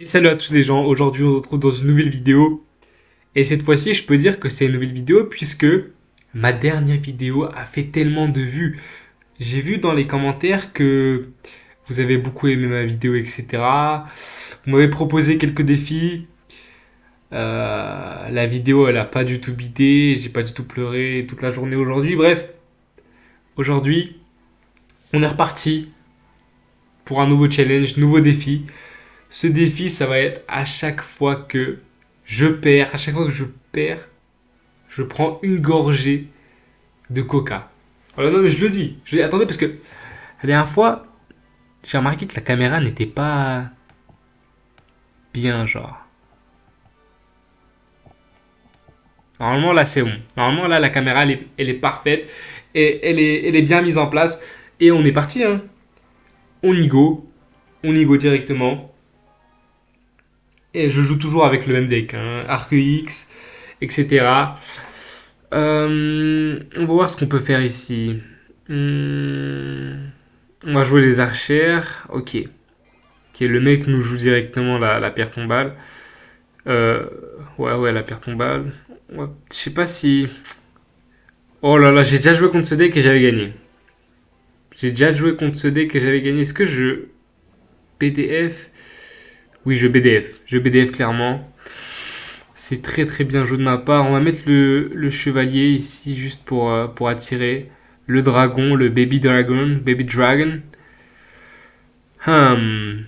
Et salut à tous les gens, aujourd'hui on se retrouve dans une nouvelle vidéo. Et cette fois-ci je peux dire que c'est une nouvelle vidéo puisque ma dernière vidéo a fait tellement de vues. J'ai vu dans les commentaires que vous avez beaucoup aimé ma vidéo, etc. Vous m'avez proposé quelques défis. La vidéo elle a pas du tout bidé, j'ai pas du tout pleuré toute la journée aujourd'hui. Bref, aujourd'hui on est reparti pour un nouveau challenge, nouveau défi. Ce défi, ça va être à chaque fois que je perds, à chaque fois que je perds, je prends une gorgée de coca. Voilà, non, mais je le dis. Attendez, parce que la dernière fois, j'ai remarqué que la caméra n'était pas bien, genre. Normalement, là, c'est bon. Normalement, là, la caméra, elle est parfaite. Et elle est bien mise en place. Et on est parti, hein. On y go. On y go directement. Et je joue toujours avec le même deck, hein. Arc X, etc. On va voir ce qu'on peut faire ici. On va jouer les archères. Ok. Ok, le mec nous joue directement la pierre tombale. Euh, ouais, la pierre tombale. Ouais, je sais pas si. Oh là là, j'ai déjà joué contre ce deck et j'avais gagné. J'ai déjà joué contre ce deck et j'avais gagné. Est-ce que je. BDF. Oui, je BDF. Je BDF clairement. C'est très très bien joué de ma part. On va mettre le chevalier ici juste pour attirer. Le dragon, le baby dragon. Baby dragon. Hmm.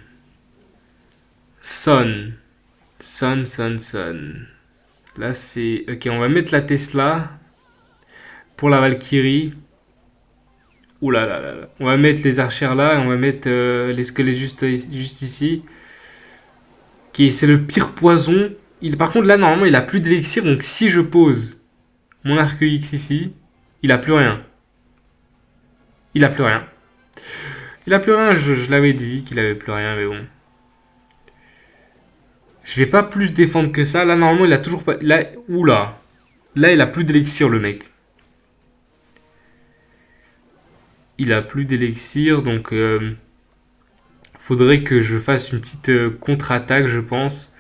Son. Son. Là c'est... Ok, on va mettre la Tesla pour la Valkyrie. Ouh là là là là. On va mettre les archères là et on va mettre les squelettes juste ici. Ok, c'est le pire poison. Par contre là normalement il a plus d'élixir, donc si je pose mon arc X ici, il a plus rien. Il a plus rien. Il a plus rien, je l'avais dit qu'il avait plus rien, mais bon. Je vais pas plus défendre que ça. Là normalement il a toujours pas... Là, oula. Là il a plus d'élixir le mec. Il a plus d'élixir, donc faudrait que je fasse une petite contre-attaque, je pense.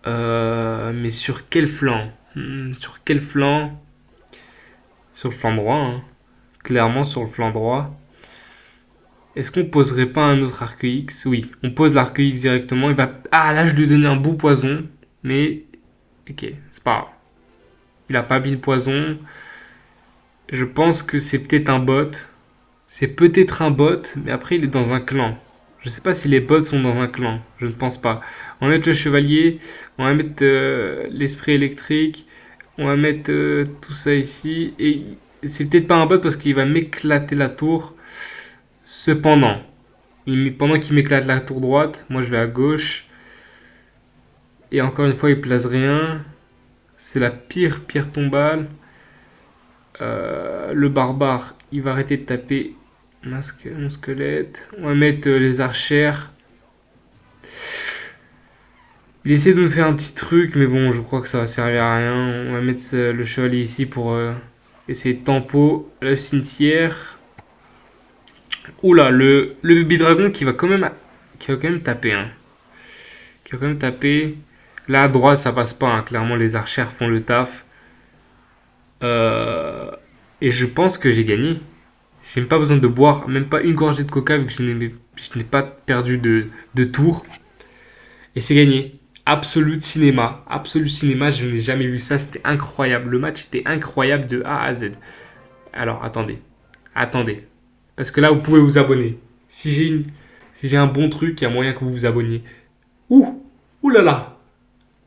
Mais sur quel flanc? Sur quel flanc? Sur le flanc droit, hein. Clairement sur le flanc droit. Est-ce qu'on poserait pas un autre arc X? Oui, on pose l'arc X directement. Il va... Ah là, je lui ai donné un beau poison. Mais... Ok, c'est pas grave. Il a pas mis le poison. Je pense que c'est peut-être un bot. C'est peut-être un bot, mais après il est dans un clan. Je sais pas si les bots sont dans un clan. Je ne pense pas. On va mettre le chevalier. On va mettre l'esprit électrique. On va mettre tout ça ici. Et c'est peut-être pas un bot parce qu'il va m'éclater la tour. Cependant, pendant qu'il m'éclate la tour droite, moi je vais à gauche. Et encore une fois, il place rien. C'est la pire pierre tombale. Le barbare, il va arrêter de taper mon squelette. On va mettre les archères. Il essaie de nous faire un petit truc, mais bon, je crois que ça va servir à rien. On va mettre le chevalier ici pour essayer de tempo le cimetière. Oula, le baby dragon qui va quand même taper. Hein. Qui va quand même taper. Là à droite, ça passe pas. Hein. Clairement, les archères font le taf. Euh, et je pense que j'ai gagné. J'ai même pas besoin de boire, même pas une gorgée de coca vu que je n'ai pas perdu de tour. Et c'est gagné. Absolute cinéma, je n'ai jamais vu ça, c'était incroyable. Le match était incroyable de A à Z. Alors attendez. Parce que là, vous pouvez vous abonner. Si j'ai un bon truc, il y a moyen que vous vous abonniez. Ouh là là.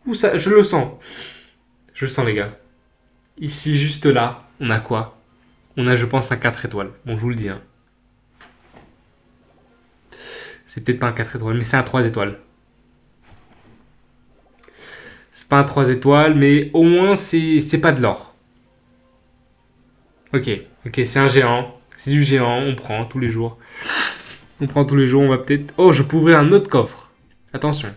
Ouh ça, je le sens. Je le sens les gars. Ici, juste là, on a quoi? On a, je pense, un 4 étoiles. Bon, je vous le dis. Hein. C'est peut-être pas un 4 étoiles, mais c'est un 3 étoiles. C'est pas un 3 étoiles, mais au moins, c'est pas de l'or. Ok, c'est un géant. C'est du géant, on prend tous les jours. On prend tous les jours, on va peut-être... Oh, je peux ouvrir un autre coffre. Attention.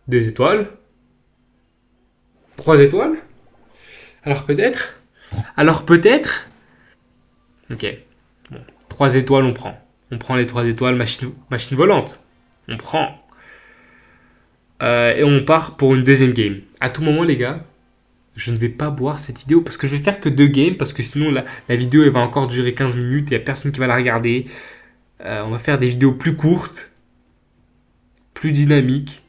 2 étoiles. 3 étoiles. Alors peut-être. Alors peut-être. Ok. Bon. 3 étoiles, on prend. On prend les 3 étoiles, machine volante. On prend. Et on part pour une deuxième game. À tout moment, les gars, je ne vais pas boire cette vidéo parce que je vais faire que deux games parce que sinon la vidéo elle va encore durer 15 minutes et il n'y a personne qui va la regarder. On va faire des vidéos plus courtes, plus dynamiques.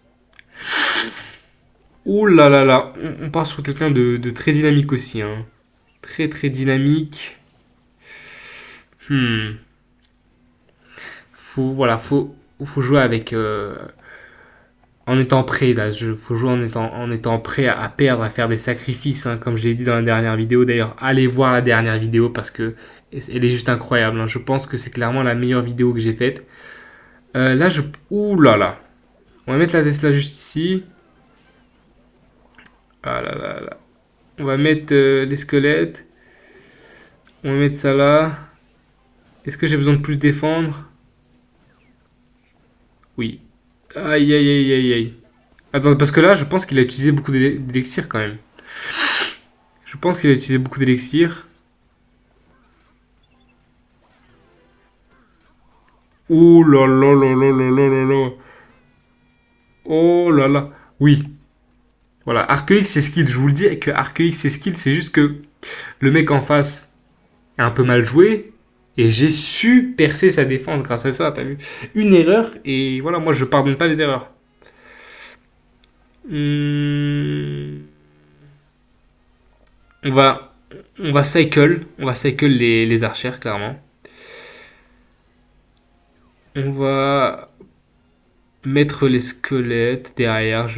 Ouh là là là, on part sur quelqu'un de très dynamique aussi. Hein. Très très dynamique. Hmm. Faut jouer avec en étant prêt là. Faut jouer en étant prêt à perdre, à faire des sacrifices, hein, comme je l'ai dit dans la dernière vidéo. D'ailleurs, allez voir la dernière vidéo parce que elle est juste incroyable. Hein. Je pense que c'est clairement la meilleure vidéo que j'ai faite. Là, ouh là là. On va mettre la Tesla juste ici. Ah là là là. On va mettre les squelettes. On va mettre ça là. Est-ce que j'ai besoin de plus défendre? Oui. Aïe aïe aïe aïe aïe. Attends, parce que là, je pense qu'il a utilisé beaucoup d'élixir quand même. Je pense qu'il a utilisé beaucoup d'élixir. Ouh là là là là là là là là. Oh là là. Oui. Voilà. Arceus, c'est skill. Je vous le dis que Arceus, c'est skill. C'est juste que le mec en face a un peu mal joué. Et j'ai su percer sa défense grâce à ça. T'as vu? Une erreur. Et voilà, moi, je pardonne pas les erreurs. Hmm. On va, on va cycle les archères, clairement. On va mettre les squelettes derrière.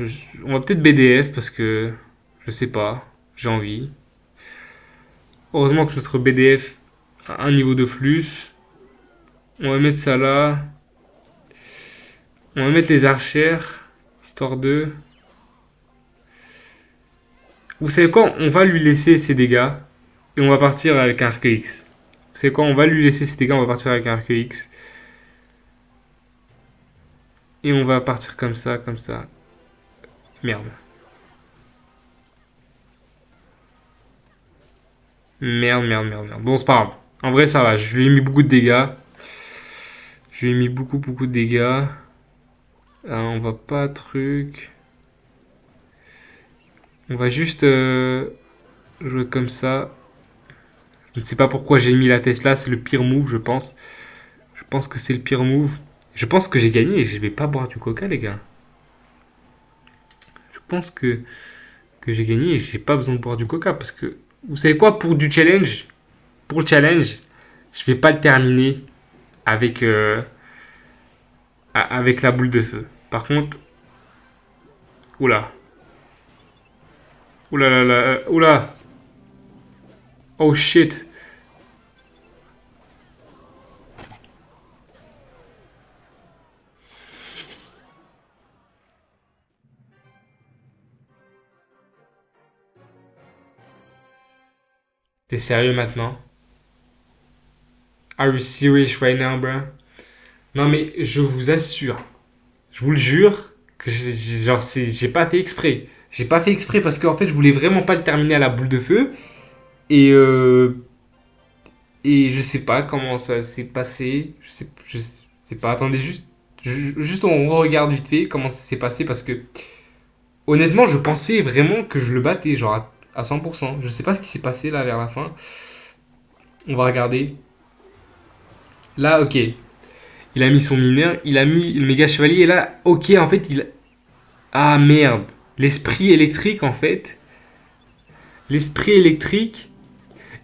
On va peut-être BDF parce que je sais pas, j'ai envie. Heureusement que notre BDF a un niveau de plus. On va mettre ça là. On va mettre les archères, histoire de. Vous savez quoi? On va lui laisser ses dégâts et on va partir avec un Arc X. Vous savez quoi? On va lui laisser ses dégâts, on va partir avec un Arc X. Et on va partir comme ça, comme ça. Merde. Merde, merde, merde, merde. Bon, c'est pas grave. En vrai, ça va. Je lui ai mis beaucoup de dégâts. Je lui ai mis beaucoup, beaucoup de dégâts. On va pas truc. On va juste jouer comme ça. Je ne sais pas pourquoi j'ai mis la Tesla. C'est le pire move, je pense. Je pense que c'est le pire move. Je pense que j'ai gagné et je vais pas boire du coca, les gars. Je pense que j'ai gagné et j'ai pas besoin de boire du coca parce que vous savez quoi, pour le challenge, je vais pas le terminer avec avec la boule de feu. Par contre, oula, oula là là, oula, oh shit, t'es sérieux maintenant? Are you serious right now, bro? Non mais je vous assure, je vous le jure que genre j'ai pas fait exprès. J'ai pas fait exprès parce qu'en fait je voulais vraiment pas le terminer à la boule de feu et je sais pas comment ça s'est passé. Je sais pas. Attendez juste on regarde vite fait comment ça s'est passé parce que honnêtement je pensais vraiment que je le battais genre à 100%. Je sais pas ce qui s'est passé là vers la fin. On va regarder. Là ok. Il a mis son mineur, il a mis le méga chevalier et là ok en fait il... Ah merde. L'esprit électrique en fait. L'esprit électrique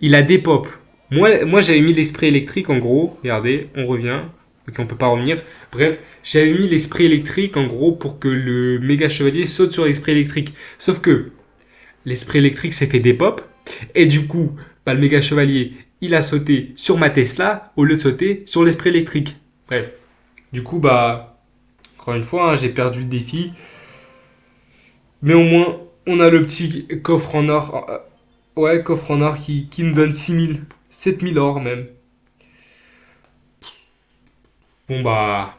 il a des pop. Moi j'avais mis l'esprit électrique en gros. Regardez, on revient. Ok, on peut pas revenir. Bref, j'avais mis l'esprit électrique en gros pour que le méga chevalier saute sur l'esprit électrique. Sauf que l'esprit électrique s'est fait des pop. Et du coup, bah, le méga chevalier, il a sauté sur ma Tesla au lieu de sauter sur l'esprit électrique. Bref. Du coup, bah, encore une fois, hein, j'ai perdu le défi. Mais au moins, on a le petit coffre en or. Ouais, coffre en or qui nous donne 6000, 7000 or même. Bon bah,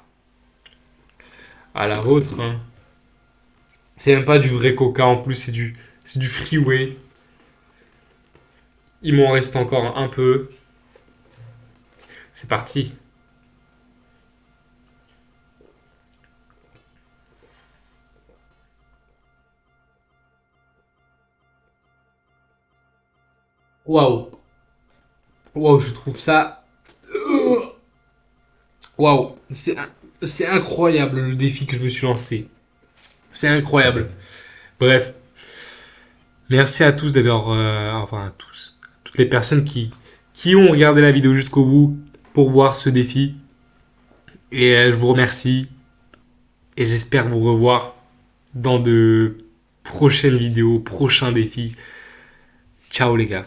à la vôtre. Hein. C'est même pas du vrai coca en plus, c'est du freeway. Il m'en reste encore un peu. C'est parti. Waouh. Waouh, je trouve ça. Waouh. C'est incroyable le défi que je me suis lancé. C'est incroyable. Bref, merci à tous d'avoir. Enfin, à tous. Toutes les personnes qui ont regardé la vidéo jusqu'au bout pour voir ce défi. Et je vous remercie. Et j'espère vous revoir dans de prochaines vidéos, prochains défis. Ciao les gars.